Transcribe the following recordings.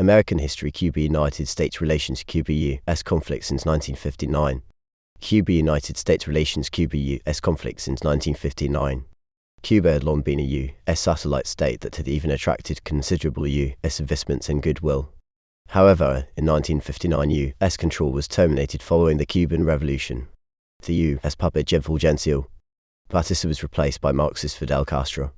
American history. Cuba-United States relations. Cuba-U.S. conflict since 1959. Cuba-United States relations. Cuba-U.S. conflict since 1959. Cuba had long been a U.S. satellite state that had even attracted considerable U.S. investments and goodwill. However, in 1959 U.S. control was terminated following the Cuban Revolution. The U.S. puppet Gen Fulgencio Batista was replaced by Marxist Fidel Castro.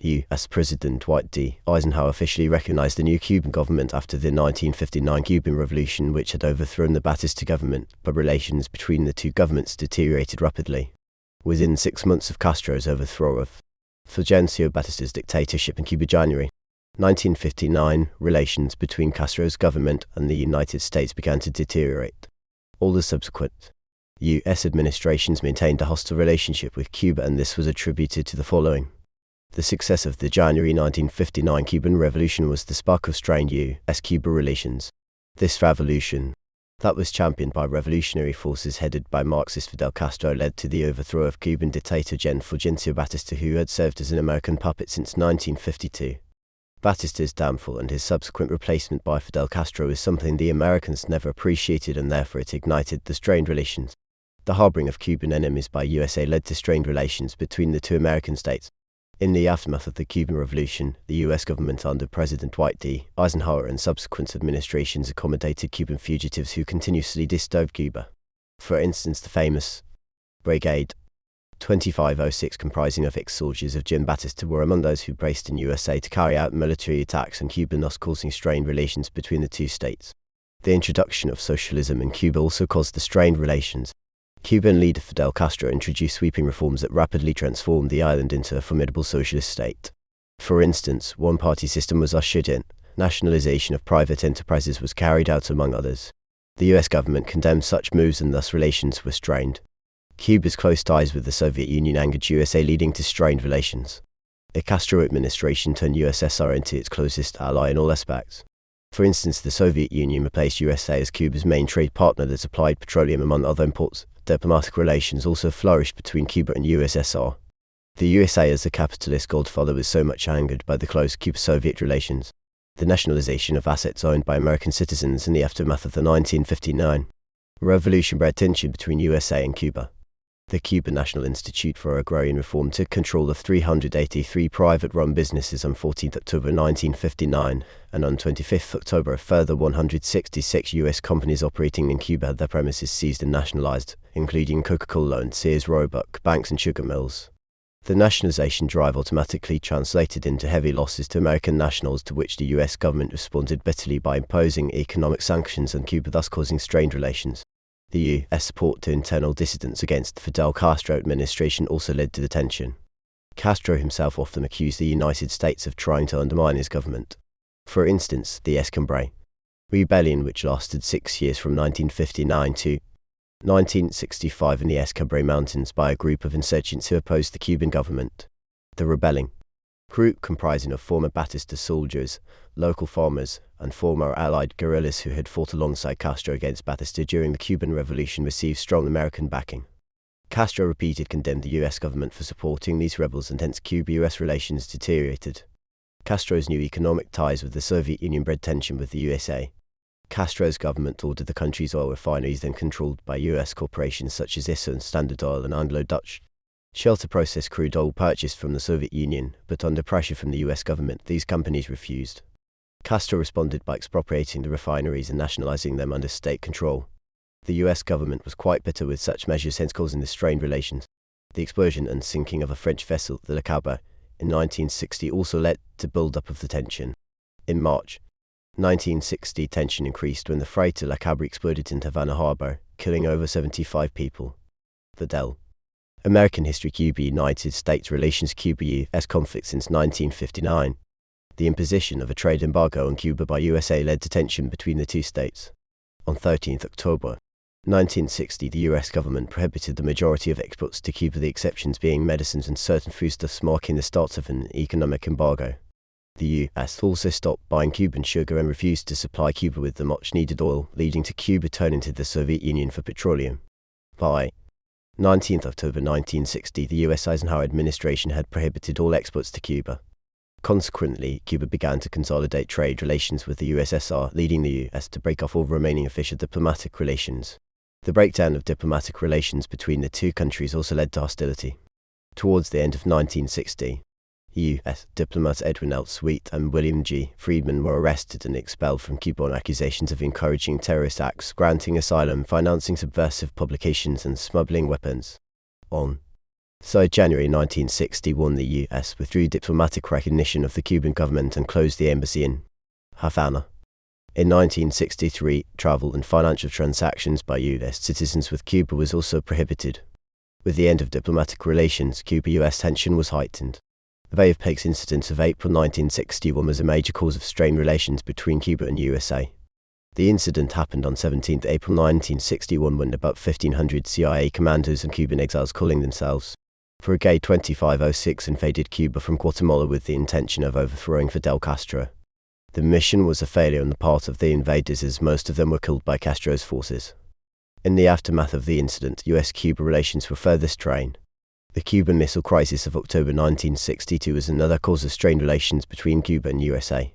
U.S. President Dwight D. Eisenhower officially recognized the new Cuban government after the 1959 Cuban Revolution, which had overthrown the Batista government, but relations between the two governments deteriorated rapidly. Within 6 months of Castro's overthrow of Fulgencio Batista's dictatorship in Cuba, January 1959, relations between Castro's government and the United States began to deteriorate. All the subsequent U.S. administrations maintained a hostile relationship with Cuba, and this was attributed to the following. The success of the January 1959 Cuban Revolution was the spark of strained U.S.-Cuba relations. This revolution, that was championed by revolutionary forces headed by Marxist Fidel Castro, led to the overthrow of Cuban dictator Gen Fulgencio Batista, who had served as an American puppet since 1952. Batista's downfall and his subsequent replacement by Fidel Castro is something the Americans never appreciated, and therefore it ignited the strained relations. The harboring of Cuban enemies by USA led to strained relations between the two American states. In the aftermath of the Cuban Revolution, the U.S. government under President Dwight D. Eisenhower and subsequent administrations accommodated Cuban fugitives who continuously disturbed Cuba. For instance, the famous Brigade 2506, comprising of ex-soldiers of Jim Batista, were among those who based in USA to carry out military attacks on Cuba, thus causing strained relations between the two states. The introduction of socialism in Cuba also caused the strained relations. Cuban leader Fidel Castro introduced sweeping reforms that rapidly transformed the island into a formidable socialist state. For instance, one-party system was ushered in. Nationalization of private enterprises was carried out, among others. The U.S. government condemned such moves, and thus relations were strained. Cuba's close ties with the Soviet Union angered USA, leading to strained relations. The Castro administration turned USSR into its closest ally in all aspects. For instance, the Soviet Union replaced USA as Cuba's main trade partner that supplied petroleum, among other imports. Diplomatic relations also flourished between Cuba and USSR. The USA, as a capitalist godfather, was so much angered by the close Cuba-Soviet relations. The nationalization of assets owned by American citizens in the aftermath of the 1959 revolution bred tension between USA and Cuba. The Cuban National Institute for Agrarian Reform took control of 383 private-run businesses on 14 October 1959, and on 25 October a further 166 U.S. companies operating in Cuba had their premises seized and nationalized, including Coca-Cola and Sears Roebuck banks and sugar mills. The nationalization drive automatically translated into heavy losses to American nationals, to which the U.S. government responded bitterly by imposing economic sanctions on Cuba, thus causing strained relations. The U.S. support to internal dissidents against the Fidel Castro administration also led to the tension. Castro himself often accused the United States of trying to undermine his government. For instance, the Escambray Rebellion, which lasted 6 years from 1959 to 1965 in the Escambray Mountains by a group of insurgents who opposed the Cuban government. The rebelling group, comprising of former Batista soldiers, local farmers, and former Allied guerrillas who had fought alongside Castro against Batista during the Cuban Revolution, received strong American backing. Castro repeatedly condemned the U.S. government for supporting these rebels, and hence Cuba-U.S. relations deteriorated. Castro's new economic ties with the Soviet Union bred tension with the USA. Castro's government ordered the country's oil refineries, then controlled by U.S. corporations such as Esso, Standard Oil, and Anglo-Dutch Shell, to process crude oil purchased from the Soviet Union, but under pressure from the U.S. government, these companies refused. Castro responded by expropriating the refineries and nationalizing them under state control. The U.S. government was quite bitter with such measures, hence causing the strained relations. The explosion and sinking of a French vessel, the Le Cabra, in 1960 also led to build-up of the tension. In March 1960, tension increased when the freighter Le Cabra exploded in Havana Harbor, killing over 75 people. Fidel. American history. Cuba-United States relations. Cuba-U.S. conflict since 1959. The imposition of a trade embargo on Cuba by USA led to tension between the two states. On 13 October 1960, the U.S. government prohibited the majority of exports to Cuba, the exceptions being medicines and certain foodstuffs, marking the start of an economic embargo. The U.S. also stopped buying Cuban sugar and refused to supply Cuba with the much-needed oil, leading to Cuba turning to the Soviet Union for petroleum. By 19 October 1960, the U.S. Eisenhower administration had prohibited all exports to Cuba. Consequently, Cuba began to consolidate trade relations with the USSR, leading the U.S. to break off all remaining official diplomatic relations. The breakdown of diplomatic relations between the two countries also led to hostility. Towards the end of 1960, U.S. diplomats Edwin L. Sweet and William G. Friedman were arrested and expelled from Cuba on accusations of encouraging terrorist acts, granting asylum, financing subversive publications, and smuggling weapons. January 1961, the U.S. withdrew diplomatic recognition of the Cuban government and closed the embassy in Havana. In 1963, travel and financial transactions by U.S. citizens with Cuba was also prohibited. With the end of diplomatic relations, Cuba-U.S. tension was heightened. The Bay of Pigs incident of April 1961 was a major cause of strained relations between Cuba and USA. The incident happened on 17 April 1961 when about 1,500 CIA commandos and Cuban exiles calling themselves Brigade 2506 invaded Cuba from Guatemala with the intention of overthrowing Fidel Castro. The mission was a failure on the part of the invaders, as most of them were killed by Castro's forces. In the aftermath of the incident, U.S.-Cuba relations were further strained. The Cuban Missile Crisis of October 1962 was another cause of strained relations between Cuba and USA.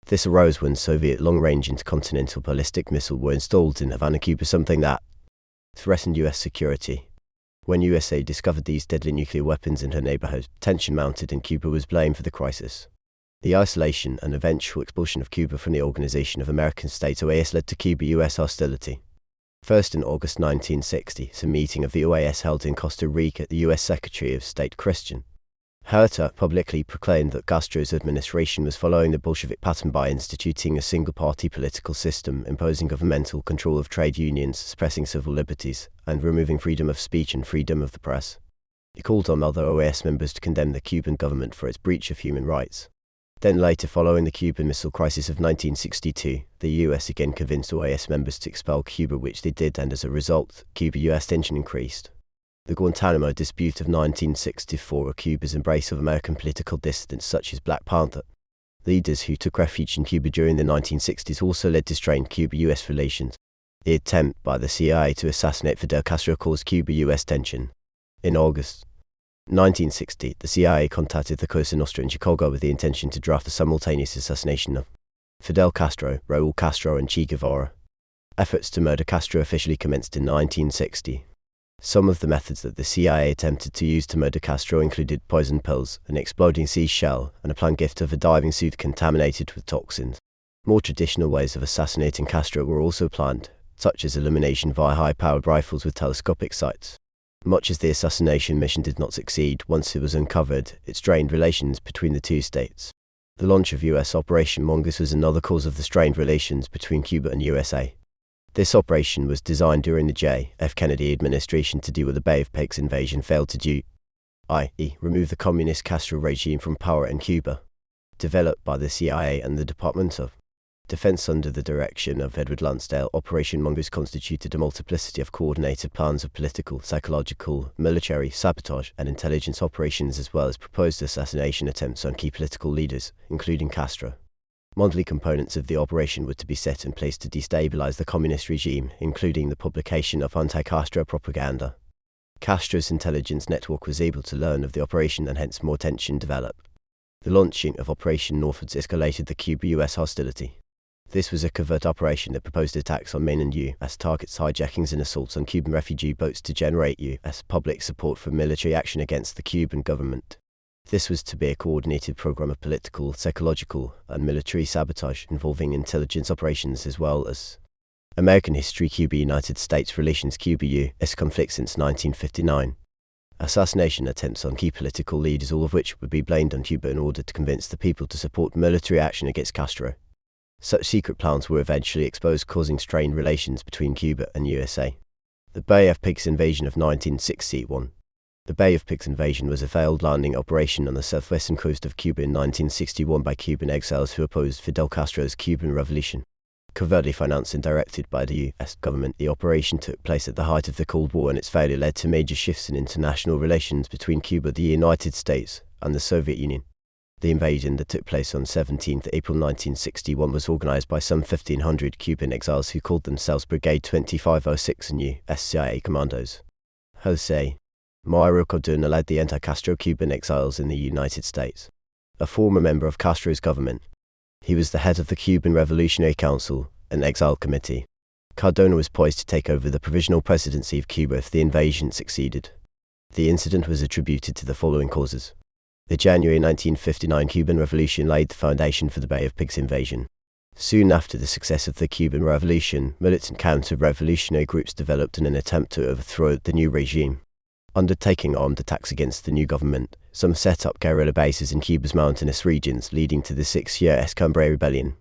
This arose when Soviet long-range intercontinental ballistic missiles were installed in Havana, Cuba, something that threatened U.S. security. When USA discovered these deadly nuclear weapons in her neighborhood, tension mounted and Cuba was blamed for the crisis. The isolation and eventual expulsion of Cuba from the Organization of American States (OAS) led to Cuba-U.S. hostility. First, in August 1960, a meeting of the OAS held in Costa Rica, the U.S. Secretary of State Christian Huerta publicly proclaimed that Castro's administration was following the Bolshevik pattern by instituting a single-party political system, imposing governmental control of trade unions, suppressing civil liberties, and removing freedom of speech and freedom of the press. He called on other OAS members to condemn the Cuban government for its breach of human rights. Then later, following the Cuban Missile Crisis of 1962, the U.S. again convinced OAS members to expel Cuba, which they did, and as a result, Cuba-U.S. tension increased. The Guantanamo dispute of 1964, or Cuba's embrace of American political dissidents such as Black Panther leaders who took refuge in Cuba during the 1960s, also led to strained Cuba-U.S. relations. The attempt by the CIA to assassinate Fidel Castro caused Cuba-U.S. tension. In August 1960, the CIA contacted the Cosa Nostra in Chicago with the intention to draft the simultaneous assassination of Fidel Castro, Raúl Castro, and Che Guevara. Efforts to murder Castro officially commenced in 1960. Some of the methods that the CIA attempted to use to murder Castro included poison pills, an exploding seashell, and a planned gift of a diving suit contaminated with toxins. More traditional ways of assassinating Castro were also planned, such as elimination via high-powered rifles with telescopic sights. Much as the assassination mission did not succeed, once it was uncovered, it strained relations between the two states. The launch of U.S. Operation Mongoose was another cause of the strained relations between Cuba and USA. This operation was designed during the J.F. Kennedy administration to deal with the Bay of Pigs invasion failed to do, i.e., remove the communist Castro regime from power in Cuba. Developed by the CIA and the Department of Defense under the direction of Edward Lansdale, Operation Mongoose constituted a multiplicity of coordinated plans of political, psychological, military, sabotage, and intelligence operations, as well as proposed assassination attempts on key political leaders, including Castro. Monthly components of the operation were to be set in place to destabilize the communist regime, including the publication of anti-Castro propaganda. Castro's intelligence network was able to learn of the operation, and hence more tension developed. The launching of Operation Northwoods escalated the Cuba-U.S. hostility. This was a covert operation that proposed attacks on main and U.S. targets, hijackings and assaults on Cuban refugee boats to generate U.S. public support for military action against the Cuban government. This was to be a coordinated program of political, psychological, and military sabotage involving intelligence operations as well as American history. Cuba-United States relations. Cuba-U.S. conflict since 1959. Assassination attempts on key political leaders, all of which would be blamed on Cuba in order to convince the people to support military action against Castro. Such secret plans were eventually exposed, causing strained relations between Cuba and USA. The Bay of Pigs invasion of 1961. The Bay of Pigs invasion was a failed landing operation on the southwestern coast of Cuba in 1961 by Cuban exiles who opposed Fidel Castro's Cuban Revolution. Covertly financed and directed by the U.S. government, the operation took place at the height of the Cold War, and its failure led to major shifts in international relations between Cuba, the United States, and the Soviet Union. The invasion that took place on 17 April 1961 was organized by some 1,500 Cuban exiles who called themselves Brigade 2506 and U.S. CIA commandos. Jose Mario Cardona led the anti-Castro Cuban exiles in the United States. a former member of Castro's government. He was the head of the Cuban Revolutionary Council, an exile committee. Cardona was poised to take over the provisional presidency of Cuba if the invasion succeeded. The incident was attributed to the following causes. The January 1959 Cuban Revolution laid the foundation for the Bay of Pigs invasion. Soon after the success of the Cuban Revolution, militant counter-revolutionary groups developed in an attempt to overthrow the new regime. Undertaking armed attacks against the new government, some set up guerrilla bases in Cuba's mountainous regions, leading to the 6-year Escambray Rebellion.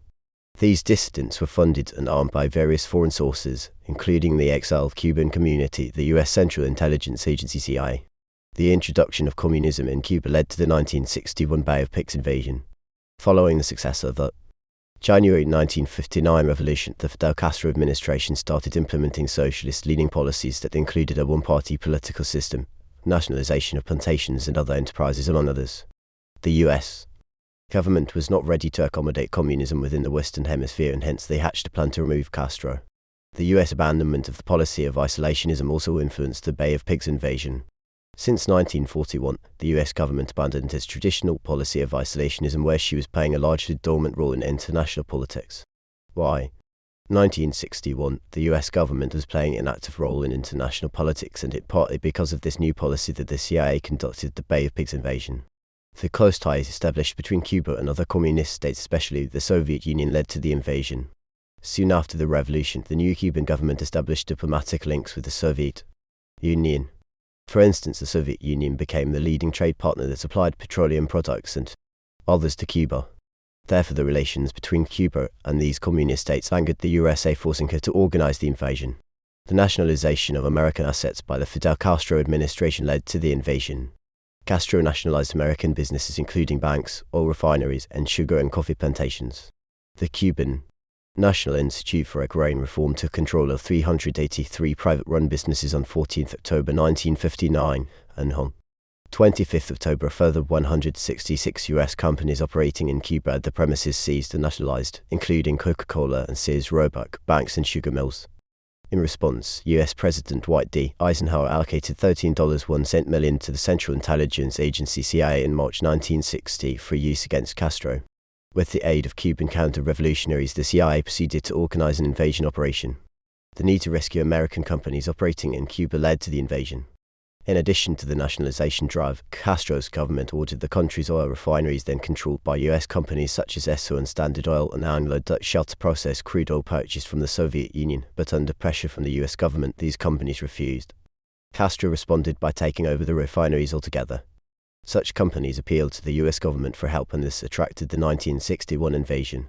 These dissidents were funded and armed by various foreign sources, including the exiled Cuban community, the U.S. Central Intelligence Agency CIA. The introduction of communism in Cuba led to the 1961 Bay of Pigs invasion. Following the success of the January 1959 revolution, the Fidel Castro administration started implementing socialist-leaning policies that included a one-party political system, nationalization of plantations and other enterprises, among others. The U.S. government was not ready to accommodate communism within the Western Hemisphere, and hence they hatched a plan to remove Castro. The U.S. abandonment of the policy of isolationism also influenced the Bay of Pigs invasion. Since 1941, the U.S. government abandoned its traditional policy of isolationism, where she was playing a largely dormant role in international politics. Why? 1961, the U.S. government was playing an active role in international politics, and it partly because of this new policy that the CIA conducted the Bay of Pigs invasion. The close ties established between Cuba and other communist states, especially the Soviet Union, led to the invasion. Soon after the revolution, the new Cuban government established diplomatic links with the Soviet Union. For instance, the Soviet Union became the leading trade partner that supplied petroleum products and others to Cuba. Therefore, the relations between Cuba and these communist states angered the USA, forcing her to organize the invasion. The nationalization of American assets by the Fidel Castro administration led to the invasion. Castro nationalized American businesses, including banks, oil refineries, and sugar and coffee plantations. The Cuban National Institute for Agrarian Reform took control of 383 private-run businesses on 14 October 1959, and on 25 October a further 166 U.S. companies operating in Cuba had the premises seized and nationalized, including Coca-Cola and Sears Roebuck, banks and sugar mills. In response, U.S. President Dwight D. Eisenhower allocated $13.01 million to the Central Intelligence Agency CIA in March 1960 for use against Castro. With the aid of Cuban counter-revolutionaries, the CIA proceeded to organize an invasion operation. The need to rescue American companies operating in Cuba led to the invasion. In addition to the nationalization drive, Castro's government ordered the country's oil refineries, then controlled by U.S. companies such as Esso and Standard Oil and Anglo-Dutch Shell, to process crude oil purchased from the Soviet Union, but under pressure from the U.S. government, these companies refused. Castro responded by taking over the refineries altogether. Such companies appealed to the U.S. government for help, and this attracted the 1961 invasion.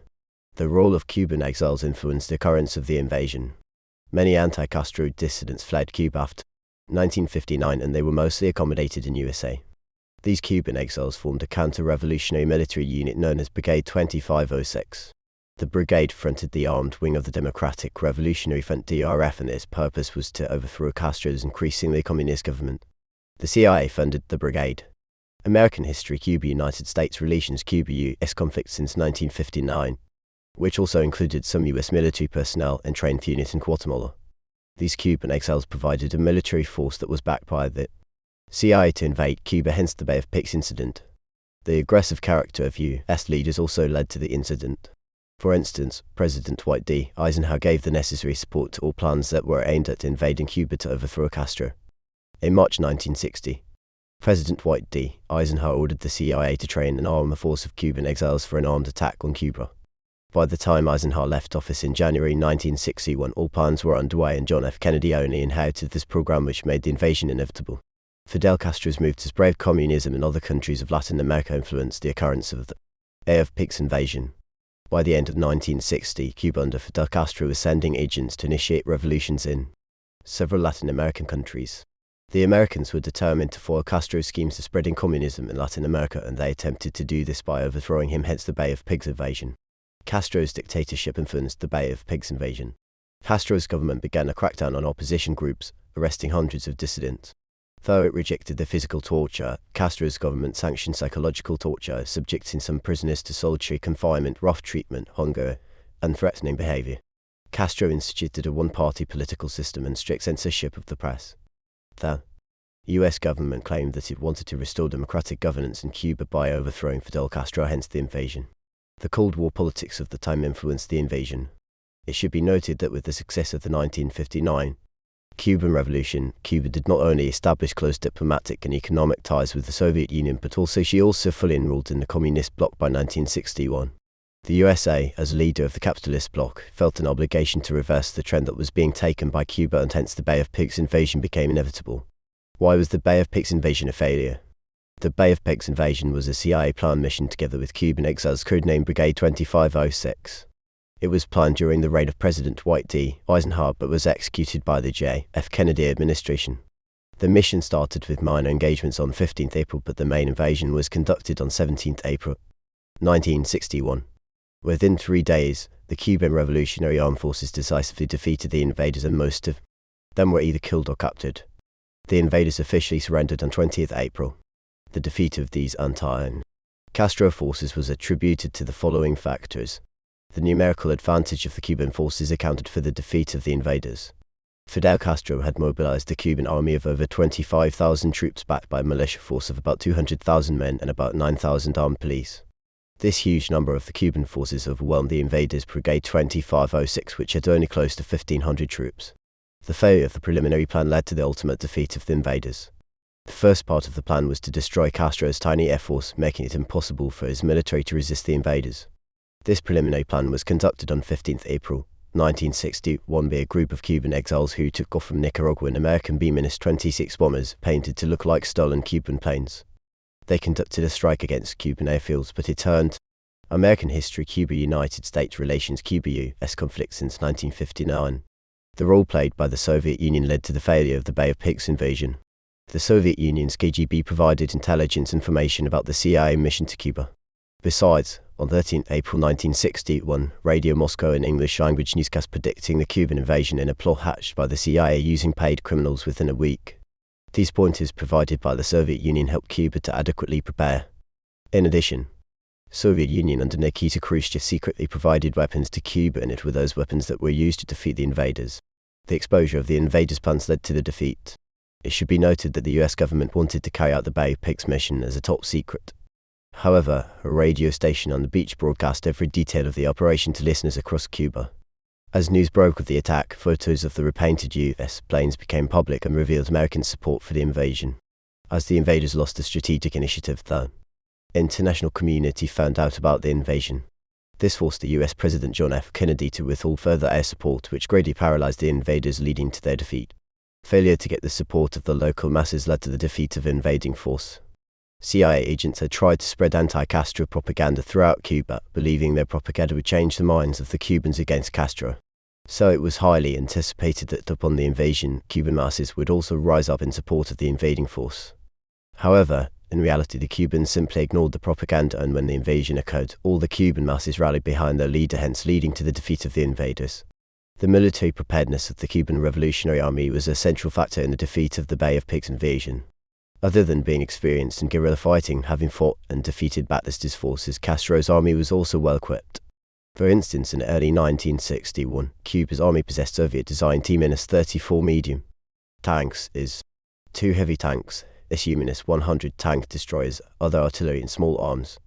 The role of Cuban exiles influenced the occurrence of the invasion. Many anti-Castro dissidents fled Cuba after 1959, and they were mostly accommodated in USA. These Cuban exiles formed a counter-revolutionary military unit known as Brigade 2506. The brigade fronted the armed wing of the Democratic Revolutionary Front (DRF), and its purpose was to overthrow Castro's increasingly communist government. The CIA funded the brigade. American history: Cuba-United States relations, Cuba-U.S. conflict since 1959, which also included some U.S. military personnel and trained units in Guatemala. These Cuban exiles provided a military force that was backed by the CIA to invade Cuba, hence the Bay of Pigs incident. The aggressive character of U.S. leaders also led to the incident. For instance, President Dwight D. Eisenhower gave the necessary support to all plans that were aimed at invading Cuba to overthrow Castro. In March 1960, President Dwight D. Eisenhower ordered the CIA to train and arm a force of Cuban exiles for an armed attack on Cuba. By the time Eisenhower left office in January 1961, all plans were underway, and John F. Kennedy only inherited this program, which made the invasion inevitable. Fidel Castro's move to spread communism in other countries of Latin America influenced the occurrence of the Bay of Pigs invasion. By the end of 1960, Cuba under Fidel Castro was sending agents to initiate revolutions in several Latin American countries. The Americans were determined to foil Castro's schemes of spreading communism in Latin America, and they attempted to do this by overthrowing him, hence the Bay of Pigs invasion. Castro's dictatorship influenced the Bay of Pigs invasion. Castro's government began a crackdown on opposition groups, arresting hundreds of dissidents. Though it rejected the physical torture, Castro's government sanctioned psychological torture, subjecting some prisoners to solitary confinement, rough treatment, hunger, and threatening behavior. Castro instituted a one-party political system and strict censorship of the press. The The US government claimed that it wanted to restore democratic governance in Cuba by overthrowing Fidel Castro, hence the invasion. The Cold War politics of the time influenced the invasion. It should be noted that with the success of the 1959 Cuban Revolution, Cuba did not only establish close diplomatic and economic ties with the Soviet Union, but she also fully enrolled in the communist bloc by 1961. The USA, as a leader of the capitalist bloc, felt an obligation to reverse the trend that was being taken by Cuba, and hence the Bay of Pigs invasion became inevitable. Why was the Bay of Pigs invasion a failure? The Bay of Pigs invasion was a CIA planned mission together with Cuban exiles codenamed Brigade 2506. It was planned during the reign of President Dwight D. Eisenhower but was executed by the J.F. Kennedy administration. The mission started with minor engagements on 15th April, but the main invasion was conducted on 17th April 1961. Within 3 days, the Cuban Revolutionary Armed Forces decisively defeated the invaders, and most of them were either killed or captured. The invaders officially surrendered on 20th April. The defeat of these anti-Castro forces was attributed to the following factors. The numerical advantage of the Cuban forces accounted for the defeat of the invaders. Fidel Castro had mobilized a Cuban army of over 25,000 troops backed by a militia force of about 200,000 men and about 9,000 armed police. This huge number of the Cuban forces overwhelmed the invaders' Brigade 2506, which had only close to 1,500 troops. The failure of the preliminary plan led to the ultimate defeat of the invaders. The first part of the plan was to destroy Castro's tiny air force, making it impossible for his military to resist the invaders. This preliminary plan was conducted on 15th April 1961 by a group of Cuban exiles who took off from Nicaragua in American B-26 bombers painted to look like stolen Cuban planes. They conducted a strike against Cuban airfields, but it turned American history. Cuba-United States relations Cuba-U.S. conflict since 1959. The role played by the Soviet Union led to the failure of the Bay of Pigs invasion. The Soviet Union's KGB provided intelligence information about the CIA mission to Cuba. Besides, on 13 April 1961, Radio Moscow in English-language newscast predicting the Cuban invasion in a plot hatched by the CIA using paid criminals within a week. These pointers provided by the Soviet Union helped Cuba to adequately prepare. In addition, Soviet Union under Nikita Khrushchev secretly provided weapons to Cuba, and it were those weapons that were used to defeat the invaders. The exposure of the invaders' plans led to the defeat. It should be noted that the US government wanted to carry out the Bay of Pigs mission as a top secret. However, a radio station on the beach broadcast every detail of the operation to listeners across Cuba. As news broke of the attack, photos of the repainted US planes became public and revealed American support for the invasion. As the invaders lost the strategic initiative, the international community found out about the invasion. This forced the US President John F. Kennedy to withhold further air support, which greatly paralyzed the invaders, leading to their defeat. Failure to get the support of the local masses led to the defeat of invading force. CIA agents had tried to spread anti-Castro propaganda throughout Cuba, believing their propaganda would change the minds of the Cubans against Castro. So it was highly anticipated that upon the invasion, Cuban masses would also rise up in support of the invading force. However, in reality, the Cubans simply ignored the propaganda, and when the invasion occurred, all the Cuban masses rallied behind their leader, hence leading to the defeat of the invaders. The military preparedness of the Cuban Revolutionary Army was a central factor in the defeat of the Bay of Pigs invasion. Other than being experienced in guerrilla fighting, having fought and defeated Batista's forces, Castro's army was also well equipped. For instance, in early 1961, Cuba's army possessed Soviet-designed T-34 medium tanks, 2 heavy tanks, Su-100 tank destroyers, other artillery and small arms.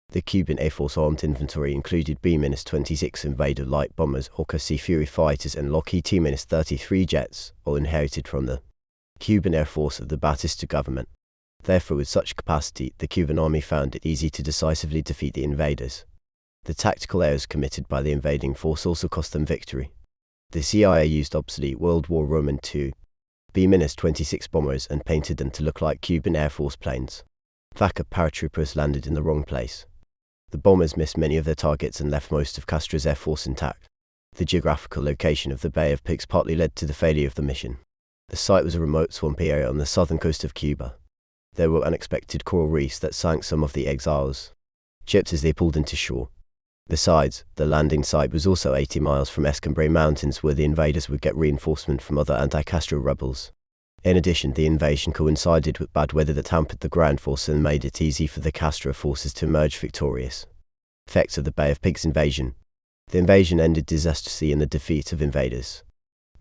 The Cuban Air Force armed inventory included B-26 Invader light bombers, Hawker Sea Fury fighters, and Lockheed T-33 jets, all inherited from the Cuban Air Force of the Batista government. Therefore, with such capacity, the Cuban army found it easy to decisively defeat the invaders. The tactical errors committed by the invading force also cost them victory. The CIA used obsolete World War II B-26 bombers and painted them to look like Cuban Air Force planes. Backup paratroopers landed in the wrong place. The bombers missed many of their targets and left most of Castro's air force intact. The geographical location of the Bay of Pigs partly led to the failure of the mission. The site was a remote swampy area on the southern coast of Cuba. There were unexpected coral reefs that sank some of the exiles' ships as they pulled into shore. Besides, the landing site was also 80 miles from Escambray Mountains, where the invaders would get reinforcement from other anti-Castro rebels. In addition, the invasion coincided with bad weather that hampered the ground force and made it easy for the Castro forces to emerge victorious. Effects of the Bay of Pigs invasion. The invasion ended disastrously in the defeat of invaders.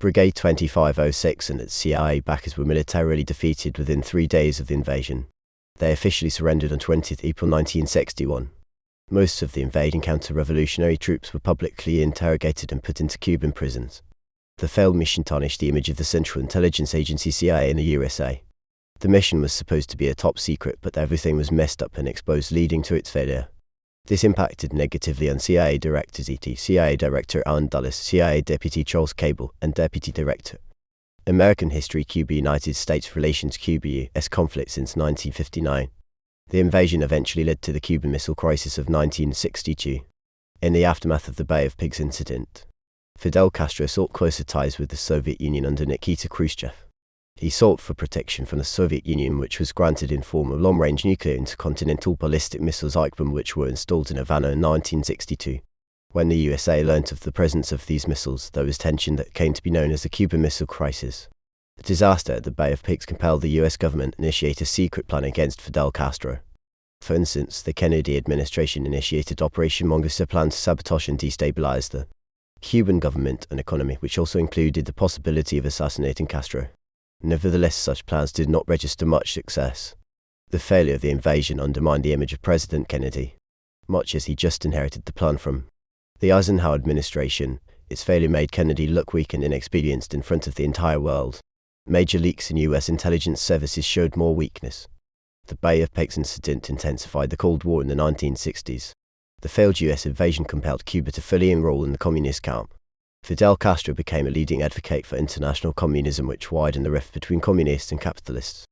Brigade 2506 and its CIA backers were militarily defeated within 3 days of the invasion. They officially surrendered on 20th April 1961. Most of the invading counter-revolutionary troops were publicly interrogated and put into Cuban prisons. The failed mission tarnished the image of the Central Intelligence Agency CIA in the USA. The mission was supposed to be a top secret, but everything was messed up and exposed, leading to its failure. This impacted negatively on CIA directors e.t. CIA Director Allen Dulles, CIA Deputy Charles Cable, and Deputy Director. American history Cuba-United States relations Cuba-U.S. conflict since 1959. The invasion eventually led to the Cuban Missile Crisis of 1962. In the aftermath of the Bay of Pigs incident, Fidel Castro sought closer ties with the Soviet Union under Nikita Khrushchev. He sought for protection from the Soviet Union, which was granted in form of long-range nuclear intercontinental ballistic missiles ICBM, which were installed in Havana in 1962. When the USA learnt of the presence of these missiles, there was tension that came to be known as the Cuban Missile Crisis. The disaster at the Bay of Pigs compelled the US government to initiate a secret plan against Fidel Castro. For instance, the Kennedy administration initiated Operation Mongoose, a plan to sabotage and destabilize the Cuban government and economy, which also included the possibility of assassinating Castro. Nevertheless, such plans did not register much success. The failure of the invasion undermined the image of President Kennedy, much as he just inherited the plan from the Eisenhower administration. Its failure made Kennedy look weak and inexperienced in front of the entire world. Major leaks in US intelligence services showed more weakness. The Bay of Pigs incident intensified the Cold War in the 1960s. The failed US invasion compelled Cuba to fully enroll in the communist camp. Fidel Castro became a leading advocate for international communism, which widened the rift between communists and capitalists.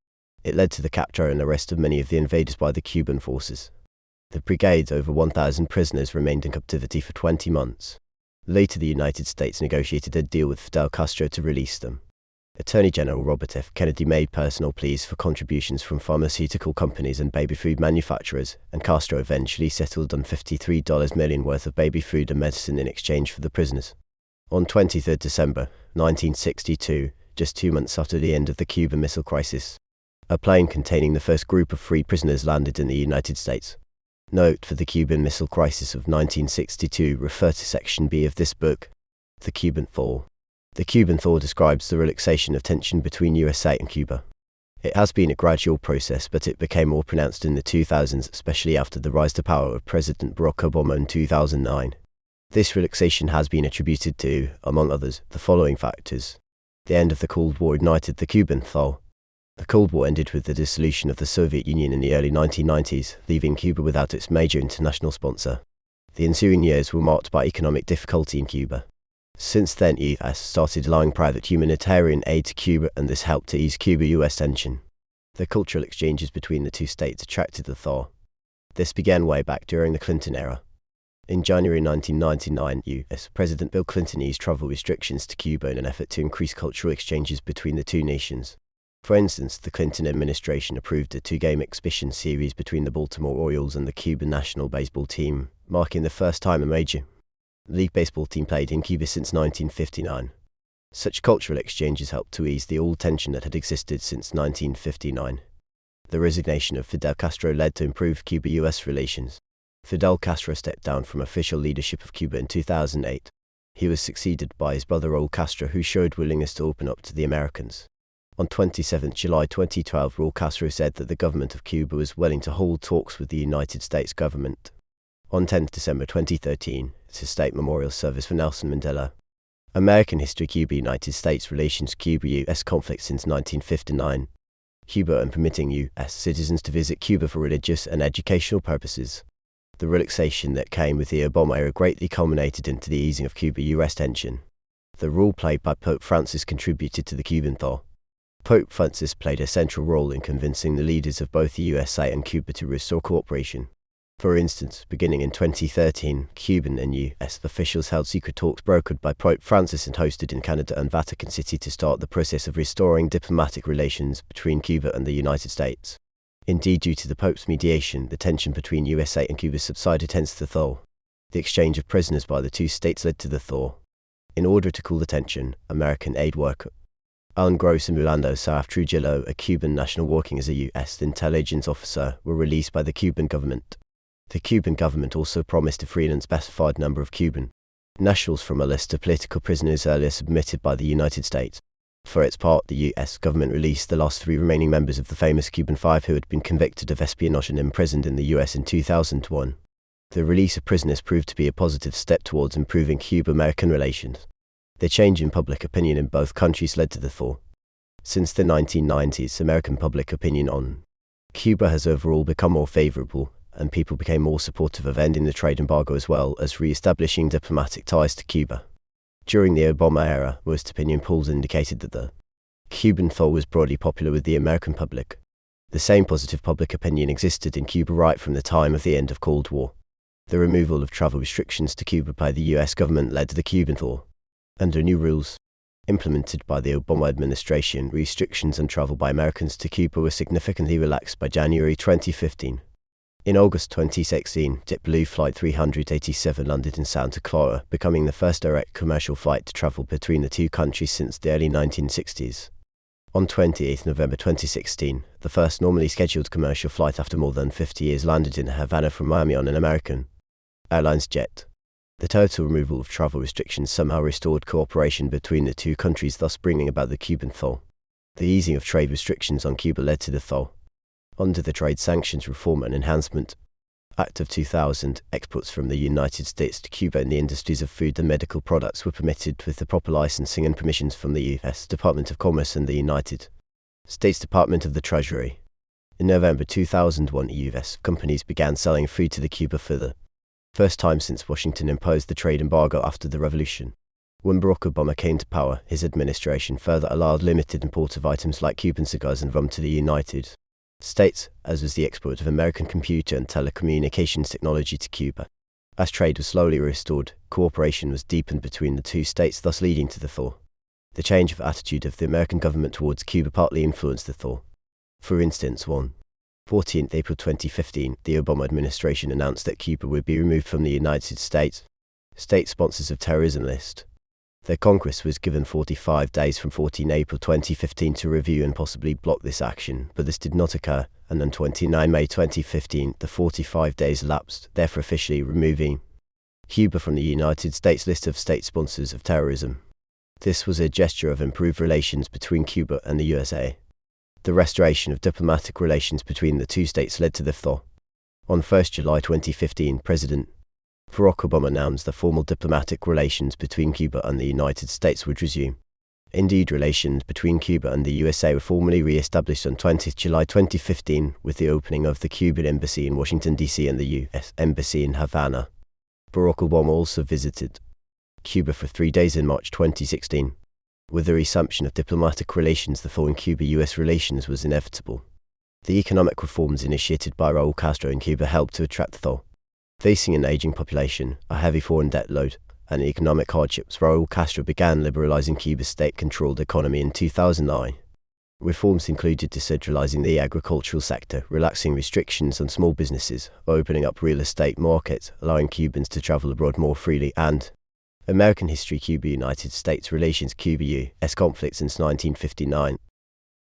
It led to the capture and arrest of many of the invaders by the Cuban forces. The brigade's over 1,000 prisoners remained in captivity for 20 months. Later, the United States negotiated a deal with Fidel Castro to release them. Attorney General Robert F. Kennedy made personal pleas for contributions from pharmaceutical companies and baby food manufacturers, and Castro eventually settled on $53 million worth of baby food and medicine in exchange for the prisoners. On 23 December 1962, just 2 months after the end of the Cuban Missile Crisis, a plane containing the first group of freed prisoners landed in the United States. Note for the Cuban Missile Crisis of 1962, refer to Section B of this book, The Cuban Thaw. The Cuban Thaw describes the relaxation of tension between USA and Cuba. It has been a gradual process, but it became more pronounced in the 2000s, especially after the rise to power of President Barack Obama in 2009. This relaxation has been attributed to, among others, the following factors. The end of the Cold War ignited the Cuban Thaw. The Cold War ended with the dissolution of the Soviet Union in the early 1990s, leaving Cuba without its major international sponsor. The ensuing years were marked by economic difficulty in Cuba. Since then, the U.S. started allowing private humanitarian aid to Cuba, and this helped to ease Cuba-U.S. tension. The cultural exchanges between the two states attracted the thaw. This began way back during the Clinton era. In January 1999, U.S. President Bill Clinton eased travel restrictions to Cuba in an effort to increase cultural exchanges between the two nations. For instance, the Clinton administration approved a 2-game exhibition series between the Baltimore Orioles and the Cuban national baseball team, marking the first time a major league baseball team played in Cuba since 1959. Such cultural exchanges helped to ease the old tension that had existed since 1959. The resignation of Fidel Castro led to improved Cuba-U.S. relations. Fidel Castro stepped down from official leadership of Cuba in 2008. He was succeeded by his brother Raul Castro, who showed willingness to open up to the Americans. On 27 July 2012, Raul Castro said that the government of Cuba was willing to hold talks with the United States government. On 10 December 2013, it's a state memorial service for Nelson Mandela. American history Cuba-United States relations Cuba-U.S. conflict since 1959. Cuba and permitting U.S. citizens to visit Cuba for religious and educational purposes. The relaxation that came with the Obama era greatly culminated into the easing of Cuba-U.S. tension. The role played by Pope Francis contributed to the Cuban thaw. Pope Francis played a central role in convincing the leaders of both the USA and Cuba to restore cooperation. For instance, beginning in 2013, Cuban and U.S. officials held secret talks brokered by Pope Francis and hosted in Canada and Vatican City to start the process of restoring diplomatic relations between Cuba and the United States. Indeed, due to the Pope's mediation, the tension between USA and Cuba subsided, hence the thaw. The exchange of prisoners by the two states led to the thaw. In order to cool the tension, American aid worker Alan Gross and Rolando Saaf Trujillo, a Cuban national working as a U.S. intelligence officer, were released by the Cuban government. The Cuban government also promised to free an unspecified number of Cuban nationals from a list of political prisoners earlier submitted by the United States. For its part, the U.S. government released the last 3 remaining members of the famous Cuban Five who had been convicted of espionage and imprisoned in the U.S. in 2001. The release of prisoners proved to be a positive step towards improving Cuba-American relations. The change in public opinion in both countries led to the thaw. Since the 1990s, American public opinion on Cuba has overall become more favorable, and people became more supportive of ending the trade embargo as well as re-establishing diplomatic ties to Cuba. During the Obama era, most opinion polls indicated that the Cuban thaw was broadly popular with the American public. The same positive public opinion existed in Cuba right from the time of the end of Cold War. The removal of travel restrictions to Cuba by the U.S. government led to the Cuban thaw. Under new rules implemented by the Obama administration, restrictions on travel by Americans to Cuba were significantly relaxed by January 2015. In August 2016, JetBlue Flight 387 landed in Santa Clara, becoming the first direct commercial flight to travel between the two countries since the early 1960s. On 28 November 2016, the first normally scheduled commercial flight after more than 50 years landed in Havana from Miami on an American Airlines jet. The total removal of travel restrictions somehow restored cooperation between the two countries, thus bringing about the Cuban thaw. The easing of trade restrictions on Cuba led to the thaw. Under the Trade Sanctions Reform and Enhancement Act of 2000, exports from the United States to Cuba in the industries of food and medical products were permitted with the proper licensing and permissions from the U.S. Department of Commerce and the United States Department of the Treasury. In November 2001, U.S. companies began selling food to Cuba for the first time since Washington imposed the trade embargo after the revolution. When Barack Obama came to power, his administration further allowed limited import of items like Cuban cigars and rum to the United States, as was the export of American computer and telecommunications technology to Cuba. As trade was slowly restored, cooperation was deepened between the two states, thus leading to the thaw. The change of attitude of the American government towards Cuba partly influenced the thaw. For instance, on 14 April 2015, the Obama administration announced that Cuba would be removed from the United States state sponsors of terrorism list. The Congress was given 45 days from 14 April 2015 to review and possibly block this action, but this did not occur, and on 29 May 2015, the 45 days elapsed, therefore officially removing Cuba from the United States list of state sponsors of terrorism. This was a gesture of improved relations between Cuba and the USA. The restoration of diplomatic relations between the two states led to the thaw. On 1 July 2015, President Barack Obama announced that formal diplomatic relations between Cuba and the United States would resume. Indeed, relations between Cuba and the USA were formally re-established on 20 July 2015 with the opening of the Cuban Embassy in Washington, D.C. and the U.S. Embassy in Havana. Barack Obama also visited Cuba for 3 days in March 2016. With the resumption of diplomatic relations, the thaw in Cuba-U.S. relations was inevitable. The economic reforms initiated by Raul Castro in Cuba helped to attract the thaw. Facing an aging population, a heavy foreign debt load, and economic hardships, Raul Castro began liberalizing Cuba's state-controlled economy in 2009. Reforms included decentralizing the agricultural sector, relaxing restrictions on small businesses, opening up real estate markets, allowing Cubans to travel abroad more freely, and American history Cuba-United States relations Cuba-U.S. conflict since 1959.